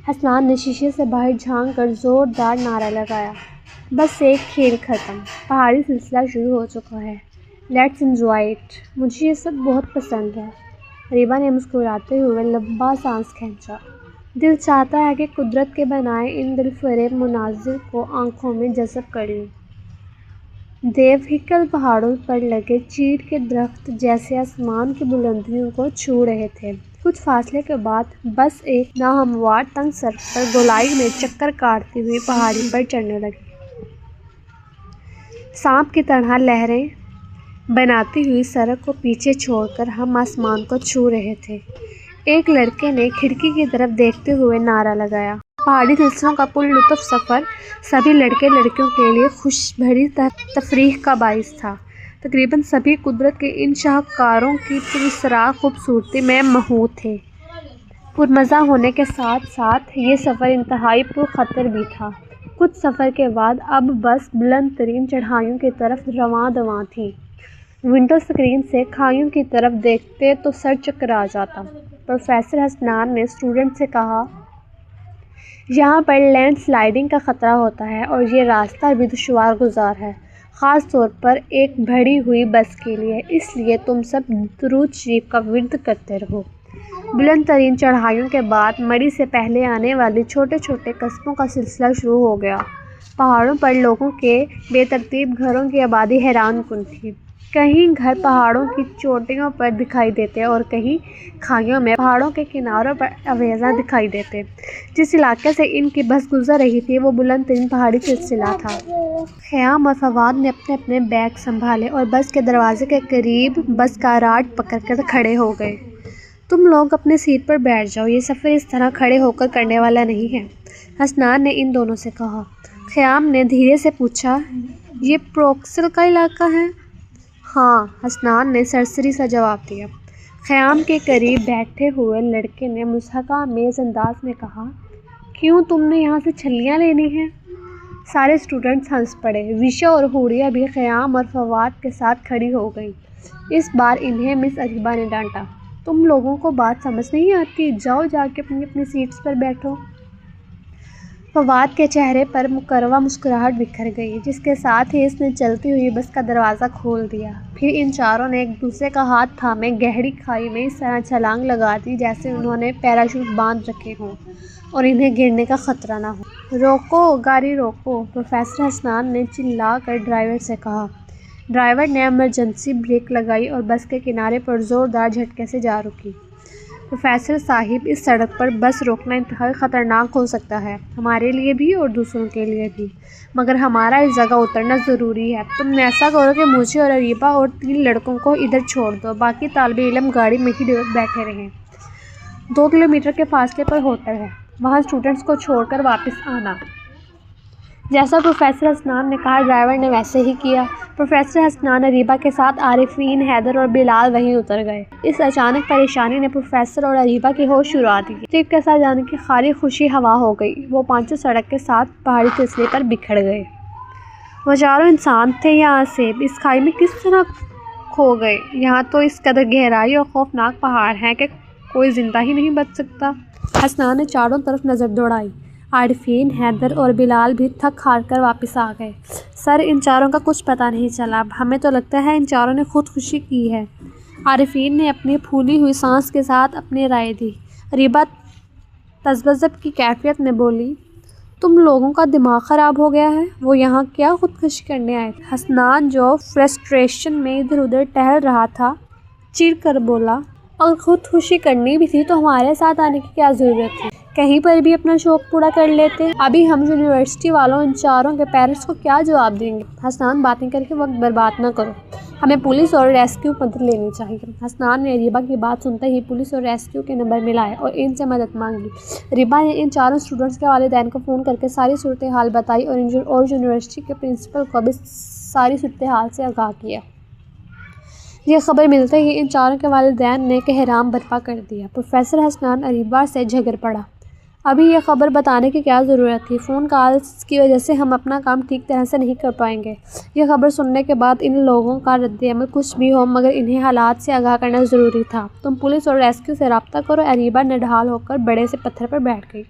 حسنان نے شیشے سے باہر جھانک کر زوردار نعرہ لگایا، بس ایک کھیل ختم، پہاڑی سلسلہ شروع ہو چکا ہے، لیٹس انجوائے اٹ۔ مجھے یہ سب بہت پسند ہے۔ اریبہ نے مسکراتے ہوئے لمبا سانس کھینچا۔ دل چاہتا ہے کہ قدرت کے بنائے ان دل فریب مناظر کو آنکھوں میں جذب کر لوں۔ دیوہکل پہاڑوں پر لگے چیڑ کے درخت جیسے آسمان کی بلندیوں کو چھو رہے تھے۔ کچھ فاصلے کے بعد بس ایک ناہموار تنگ سڑک پر گولائی میں چکر کاٹتی ہوئی پہاڑی پر چڑھنے لگی۔ سانپ کی طرح لہریں بناتی ہوئی سڑک کو پیچھے چھوڑ کر ہم آسمان کو چھو رہے تھے۔ ایک لڑکے نے کھڑکی کی طرف دیکھتے ہوئے نعرہ لگایا۔ پہاڑی سلسلوں کا پر لطف سفر سبھی لڑکے لڑکیوں کے لیے خوش بھری تفریح کا باعث تھا۔ تقریباً سبھی قدرت کے ان شاہکاروں کی پراسرار خوبصورتی میں محو تھے۔ پرمزہ ہونے کے ساتھ ساتھ یہ سفر انتہائی پرخطر بھی تھا۔ کچھ سفر کے بعد اب بس بلند ترین چڑھائیوں کی طرف رواں دواں تھی۔ ونڈو اسکرین سے کھائیوں کی طرف دیکھتے تو سر چکرا جاتا۔ پروفیسر حسنان نے اسٹوڈنٹ سے کہا، یہاں پر لینڈ سلائڈنگ کا خطرہ ہوتا ہے اور یہ راستہ بھی دشوار گزار ہے، خاص طور پر ایک بڑھی ہوئی بس کے لیے، اس لیے تم سب درود شریف کا ورد کرتے رہو۔ بلند ترین چڑھائیوں کے بعد مڑی سے پہلے آنے والی چھوٹے چھوٹے قصبوں کا سلسلہ شروع ہو گیا۔ پہاڑوں پر لوگوں کے بے ترتیب گھروں کی آبادی حیران کن تھی۔ کہیں گھر پہاڑوں کی چوٹیوں پر دکھائی دیتے اور کہیں کھائیوں میں پہاڑوں کے کناروں پر آویزاں دکھائی دیتے۔ جس علاقے سے ان کی بس گزر رہی تھی وہ بلند ترین پہاڑی سلسلہ تھا۔ خیام اور فواد نے اپنے اپنے بیگ سنبھالے اور بس کے دروازے کے قریب بس کا راڈ پکڑ کر کھڑے ہو گئے۔ تم لوگ اپنی سیٹ پر بیٹھ جاؤ، یہ سفر اس طرح کھڑے ہو کر کرنے والا نہیں ہے، حسنان نے ان دونوں سے کہا۔ خیام نے دھیرے سے پوچھا، یہ پروکسل کا علاقہ ہے؟ ہاں، حسنان نے سرسری سا جواب دیا۔ خیام کے قریب بیٹھے ہوئے لڑکے نے مضحکہ آمیز انداز میں کہا، کیوں تم نے یہاں سے چھلیاں لینی ہیں؟ سارے اسٹوڈنٹس ہنس پڑے۔ ویشا اور حوریہ بھی خیام اور فواد کے ساتھ کھڑی ہو گئیں۔ اس بار انہیں مس اریبہ نے ڈانٹا، تم لوگوں کو بات سمجھ نہیں آتی، جاؤ جا کے اپنی اپنی سیٹس پر بیٹھو۔ فواد کے چہرے پر مکرہ مسکراہٹ بکھر گئی، جس کے ساتھ ہی اس نے چلتی ہوئی بس کا دروازہ کھول دیا۔ پھر ان چاروں نے ایک دوسرے کا ہاتھ تھامے گہری کھائی میں اس طرح چھلانگ لگا دی جیسے انہوں نے پیراشوٹ باندھ رکھے ہوں اور انہیں گرنے کا خطرہ نہ ہو۔ روکو، گاڑی روکو، پروفیسر حسنان نے چلا کر ڈرائیور سے کہا۔ ڈرائیور نے ایمرجنسی بریک لگائی اور بس کے کنارے پر زوردار جھٹکے سے جا رکی۔ پروفیسر صاحب، اس سڑک پر بس روکنا انتہائی خطرناک ہو سکتا ہے، ہمارے لیے بھی اور دوسروں کے لیے بھی، مگر ہمارا اس جگہ اترنا ضروری ہے۔ تم ایسا کرو کہ مجھے اور اریبہ اور 3 لڑکوں کو ادھر چھوڑ دو، باقی طالب علم گاڑی میں ہی بیٹھے رہیں۔ 2 کلومیٹر کے فاصلے پر ہوٹل ہے، وہاں اسٹوڈنٹس کو چھوڑ کر واپس آنا۔ جیسا پروفیسر حسنان نے کہا ڈرائیور نے ویسے ہی کیا۔ پروفیسر حسنان، اریبہ کے ساتھ عارفین، حیدر اور بلال وہیں اتر گئے۔ اس اچانک پریشانی نے پروفیسر اور اریبہ کے ہوش اڑا دیے۔ ترتیب کے ساتھ جانے کی خالی خوشی ہوا ہو گئی۔ وہ پانچوں سڑک کے ساتھ پہاڑی سلسلے پر بکھر گئے۔ وہ چاروں انسان تھے یا آسیب، اس کھائی میں کس طرح کھو گئے؟ یہاں تو اس قدر گہرائی اور خوفناک پہاڑ ہیں کہ کوئی زندہ ہی نہیں بچ سکتا۔ حسنان نے چاروں طرف نظر دوڑائی۔ عارفین، حیدر اور بلال بھی تھک ہار کر واپس آ گئے۔ سر، ان چاروں کا کچھ پتہ نہیں چلا، ہمیں تو لگتا ہے ان چاروں نے خودکشی کی ہے۔ عارفین نے اپنی پھولی ہوئی سانس کے ساتھ اپنی رائے دی۔ اریبہ تذبذب کی کیفیت میں بولی، تم لوگوں کا دماغ خراب ہو گیا ہے، وہ یہاں کیا خودکشی کرنے آئے تھے؟ حسنان، جو فرسٹریشن میں ادھر ادھر ٹہل رہا تھا، چیخ کر بولا، اگر خودکشی کرنی بھی تھی تو ہمارے ساتھ آنے کی کیا ضرورت تھی؟ کہیں پر بھی اپنا شوق پورا کر لیتے۔ ابھی ہم یونیورسٹی والوں ان چاروں کے پیرنٹس کو کیا جواب دیں گے؟ حسنان، باتیں کر کے وقت برباد نہ کرو، ہمیں پولیس اور ریسکیو مدد لینی چاہیے۔ حسنان نے اریبہ کی بات سنتے ہی پولیس اور ریسکیو کے نمبر ملائے اور ان سے مدد مانگی۔ اریبہ نے ان چاروں اسٹوڈنٹس کے والدین کو فون کر کے ساری صورتحال بتائی اور یونیورسٹی کے پرنسپل کو بھی ساری صورتحال سے آگاہ کیا۔ یہ خبر ملتے ہی ان چاروں کے والدین نے کہرام برپا کر دیا۔ پروفیسر حسنان اریبہ سے جھگڑ پڑا، ابھی یہ خبر بتانے کی کیا ضرورت تھی؟ فون کالز کی وجہ سے ہم اپنا کام ٹھیک طرح سے نہیں کر پائیں گے۔ یہ خبر سننے کے بعد ان لوگوں کا رد عمل کچھ بھی ہو مگر انہیں حالات سے آگاہ کرنا ضروری تھا۔ تم پولیس اور ریسکیو سے رابطہ کرو۔ اریبہ نڈھال ہو کر بڑے سے پتھر پر بیٹھ گئی۔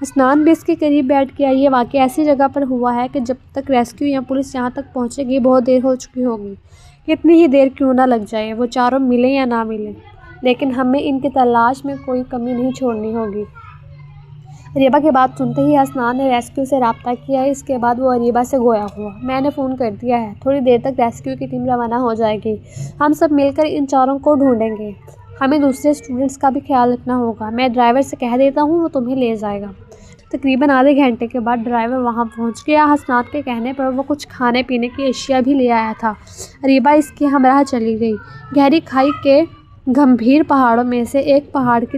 حسنان بھی اس کے قریب بیٹھ گیا۔ یہ واقعہ ایسی جگہ پر ہوا ہے کہ جب تک ریسکیو یا پولیس یہاں تک پہنچے گی بہت دیر ہو چکی ہوگی۔ کتنی ہی دیر کیوں نہ لگ جائے، وہ چاروں ملیں یا نہ ملیں، لیکن ہمیں ان کی تلاش میں کوئی کمی نہیں چھوڑنی ہوگی۔ اریبہ کی بات سنتے ہی حسنان نے ریسکیو سے رابطہ کیا۔ اس کے بعد وہ اریبہ سے گویا ہوا۔ میں نے فون کر دیا ہے، تھوڑی دیر تک ریسکیو کی ٹیم روانہ ہو جائے گی۔ ہم سب مل کر ان چاروں کو ڈھونڈیں گے۔ ہمیں دوسرے اسٹوڈنٹس کا بھی خیال رکھنا ہوگا۔ میں ڈرائیور سے کہہ دیتا ہوں، وہ تمہیں لے جائے گا۔ تقریباً آدھے گھنٹے کے بعد ڈرائیور وہاں پہنچ گیا۔ حسنان کے کہنے پر وہ کچھ کھانے پینے کی اشیاء بھی لے آیا تھا۔ اریبہ اس کے ہمراہ چلی گئی۔ گہری کھائی کے گمبھیر پہاڑوں میں سے ایک پہاڑ کی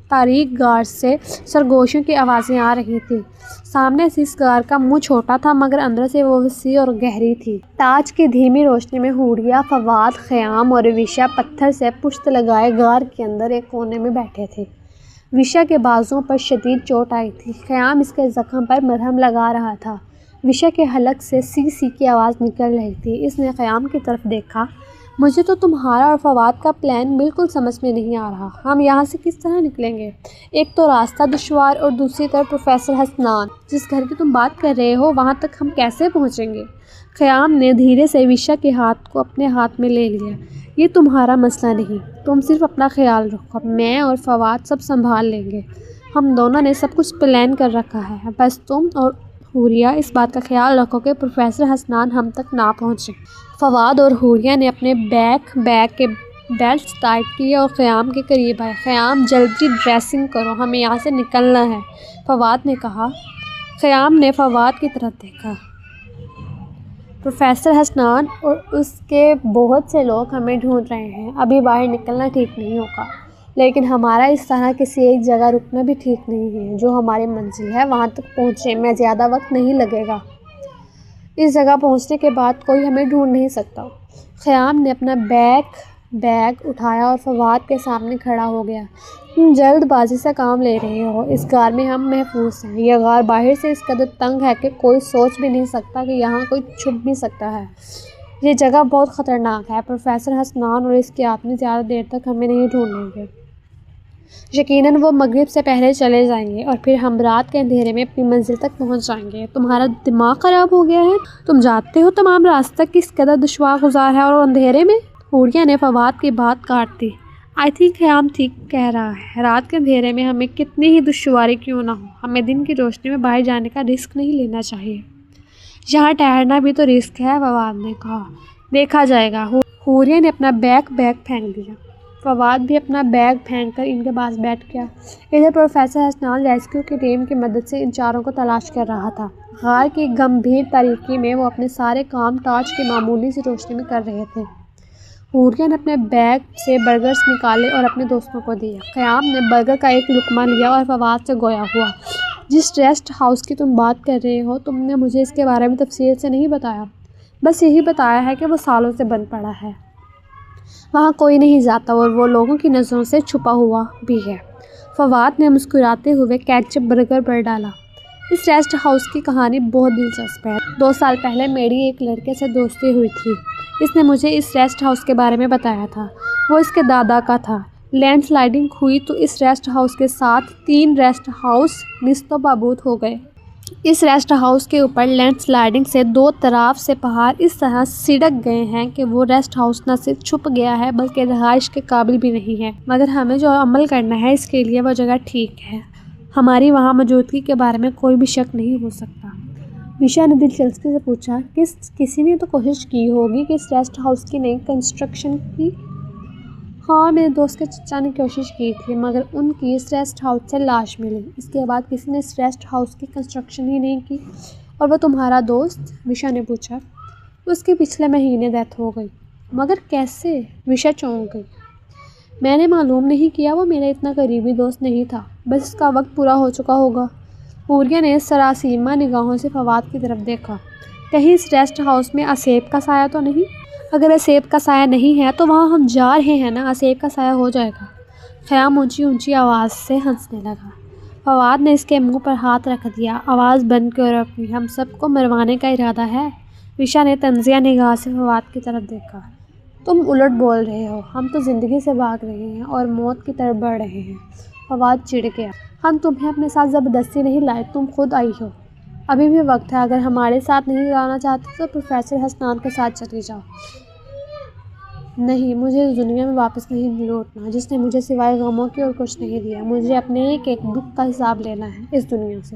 تاریک غار سے سرگوشیوں کی آوازیں آ رہی تھیں۔ سامنے سے اس غار کا منہ چھوٹا تھا مگر اندر سے وہ وسیع اور گہری تھی۔ ٹارچ کی دھیمی روشنی میں حوریہ، فواد، خیام اور وشا پتھر سے پشت لگائے غار کے اندر ایک کونے میں بیٹھے تھے۔ وشا کے بازوؤں پر شدید چوٹ آئی تھی۔ خیام اس کے زخم پر مرہم لگا رہا تھا۔ وشا کے حلق سے سی سی کی آواز نکل رہی تھی۔ اس نے خیام کی طرف دیکھا۔ مجھے تو تمہارا اور فواد کا پلان بالکل سمجھ میں نہیں آ رہا۔ ہم یہاں سے کس طرح نکلیں گے؟ ایک تو راستہ دشوار اور دوسری طرف پروفیسر حسنان، جس گھر کی تم بات کر رہے ہو وہاں تک ہم کیسے پہنچیں گے؟ خیام نے دھیرے سے وشا کے ہاتھ کو اپنے ہاتھ میں لے لیا۔ یہ تمہارا مسئلہ نہیں، تم صرف اپنا خیال رکھو، میں اور فواد سب سنبھال لیں گے۔ ہم دونوں نے سب کچھ پلان کر رکھا ہے، بس تم اور حوریہ اس بات کا خیال رکھو کہ پروفیسر حسنان ہم تک نہ پہنچے۔ فواد اور حوریہ نے اپنے بیگ کے بیلٹس ٹائٹ کیے اور خیام کے قریب آئے۔ خیام جلدی ڈریسنگ کرو، ہمیں یہاں سے نکلنا ہے، فواد نے کہا۔ خیام نے فواد کی طرف دیکھا۔ پروفیسر حسنان اور اس کے بہت سے لوگ ہمیں ڈھونڈ رہے ہیں، ابھی باہر نکلنا ٹھیک نہیں ہوگا، لیکن ہمارا اس طرح کسی ایک جگہ رکنا بھی ٹھیک نہیں ہے۔ جو ہماری منزل ہے وہاں تک پہنچنے میں زیادہ وقت نہیں لگے گا۔ اس جگہ پہنچنے کے بعد کوئی ہمیں ڈھونڈ نہیں سکتا۔ خیام نے اپنا بیگ اٹھایا اور فواد کے سامنے کھڑا ہو گیا۔ تم جلد بازی سے کام لے رہے ہو، اس غار میں ہم محفوظ ہیں۔ یہ غار باہر سے اس قدر تنگ ہے کہ کوئی سوچ بھی نہیں سکتا کہ یہاں کوئی چھپ بھی سکتا ہے۔ یہ جگہ بہت خطرناک ہے۔ پروفیسر حسنان اور اس کے آدمی زیادہ دیر تک ہمیں نہیں ڈھونڈیں گے۔ یقیناً وہ مغرب سے پہلے چلے جائیں گے اور پھر ہم رات کے اندھیرے میں اپنی منزل تک پہنچ جائیں گے۔ تمہارا دماغ خراب ہو گیا ہے؟ تم جانتے ہو تمام راستہ کس قدر دشوار گزار ہے اور اندھیرے میں؟ حوریہ نے فواد کی بات کاٹ دی۔ آئی تھنک خیام ٹھیک کہہ رہا ہے۔ رات کے اندھیرے میں ہمیں کتنی ہی دشواری کیوں نہ ہو، ہمیں دن کی روشنی میں باہر جانے کا رسک نہیں لینا چاہیے۔ یہاں ٹھہرنا بھی تو رسک ہے، فواد نے کہا۔ دیکھا جائے گا۔ حوریہ نے اپنا بیگ پھینک دیا۔ فواد بھی اپنا بیگ پھینک کر ان کے پاس بیٹھ گیا۔ ادھر پروفیسر حسنان ریسکیو کی ٹیم کی مدد سے ان چاروں کو تلاش کر رہا تھا۔ غار کی گمبھیر تاریکی میں وہ اپنے سارے کام ٹارچ کی معمولی سی روشنی میں کر رہے تھے۔ حوریہ نے اپنے بیگ سے برگرز نکالے اور اپنے دوستوں کو دیے۔ خیام نے برگر کا ایک لقمہ لیا اور فواد سے گویا ہوا۔ جس ریسٹ ہاؤس کی تم بات کر رہے ہو، تم نے مجھے اس کے بارے میں تفصیل سے نہیں بتایا۔ بس یہی بتایا ہے کہ وہ سالوں سے بند پڑا ہے، وہاں کوئی نہیں جاتا اور وہ لوگوں کی نظروں سے چھپا ہوا بھی ہے۔ فواد نے مسکراتے ہوئے کیچپ برگر پر ڈالا۔ اس ریسٹ ہاؤس کی کہانی بہت دلچسپ ہے۔ 2 سال پہلے میری ایک لڑکے سے دوستی ہوئی تھی۔ اس نے مجھے اس ریسٹ ہاؤس کے بارے میں بتایا تھا۔ وہ اس کے دادا کا تھا۔ لینڈ سلائڈنگ ہوئی تو اس ریسٹ ہاؤس کے ساتھ 3 ریسٹ ہاؤس نیست و نابود ہو گئے۔ اس ریسٹ ہاؤس کے اوپر لینڈ سلائڈنگ سے 2 طرف سے پہاڑ اس طرح سڑک گئے ہیں کہ وہ ریسٹ ہاؤس نہ صرف چھپ گیا ہے بلکہ رہائش کے قابل بھی نہیں ہے، مگر ہمیں جو عمل کرنا ہے اس کے لیے وہ جگہ ٹھیک ہے۔ ہماری وہاں موجودگی کے بارے میں کوئی بھی شک نہیں ہو سکتا۔ وشا نے دلچسپی سے پوچھا، کسی نے تو کوشش کی ہوگی کہ اس ریسٹ ہاؤس کی نئی کنسٹرکشن کی؟ ہاں، میرے دوست کے چچا نے کوشش کی تھی مگر ان کی اس ریسٹ ہاؤس سے لاش ملی۔ اس کے بعد کسی نے اس ریسٹ ہاؤس کی کنسٹرکشن ہی نہیں کی۔ اور وہ تمہارا دوست؟ وشا نے پوچھا۔ اس کی پچھلے مہینے ڈیتھ ہو گئی۔ مگر کیسے؟ وشا چونک گئی۔ میں نے معلوم نہیں کیا، وہ میرا اتنا قریبی دوست نہیں تھا، بس اس کا وقت پورا ہو چکا ہوگا۔ حوریہ نے سراسیمہ نگاہوں سے فواد کی طرف دیکھا۔ کہیں اس ریسٹ ہاؤس میں اسیب کا سایہ تو نہیں؟ اگر اسیب کا سایہ نہیں ہے تو وہاں ہم جا رہے ہیں نا، اسیب کا سایہ ہو جائے گا۔ خیام اونچی آواز سے ہنسنے لگا۔ فواد نے اس کے منہ پر ہاتھ رکھ دیا۔ آواز بند کرو اپنی، ہم سب کو مروانے کا ارادہ ہے۔ وشا نے طنزیہ نگاہ سے فواد کی طرف دیکھا۔ تم الٹ بول رہے ہو، ہم تو زندگی سے بھاگ رہے ہیں اور موت کی طرف بڑھ رہے ہیں، فواد چڑ گیا۔ ہم تمہیں اپنے ساتھ زبردستی نہیں لائے، تم خود آئی ہو۔ ابھی بھی وقت ہے، اگر ہمارے ساتھ نہیں جانا چاہتے تو پروفیسر حسنان کے ساتھ چلی جاؤ۔ نہیں، مجھے اس دنیا میں واپس نہیں لوٹنا جس نے مجھے سوائے غموں کے اور کچھ نہیں دیا۔ مجھے اپنے ایک ایک دکھ کا حساب لینا ہے اس دنیا سے۔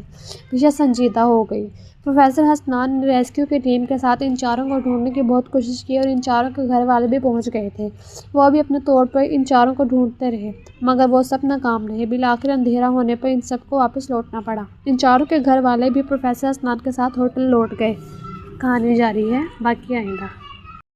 پریشا سنجیدہ ہو گئی۔ پروفیسر حسنان نے ریسکیو کی ٹیم کے ساتھ ان چاروں کو ڈھونڈنے کی بہت کوشش کی اور ان چاروں کے گھر والے بھی پہنچ گئے تھے۔ وہ بھی اپنے طور پر ان چاروں کو ڈھونڈتے رہے، مگر وہ سب ناکام رہے۔ بالآخر اندھیرا ہونے پر ان سب کو واپس لوٹنا پڑا۔ ان چاروں کے گھر والے بھی پروفیسر حسنان کے ساتھ ہوٹل لوٹ گئے۔ کہانی جاری ہے، باقی آئندہ۔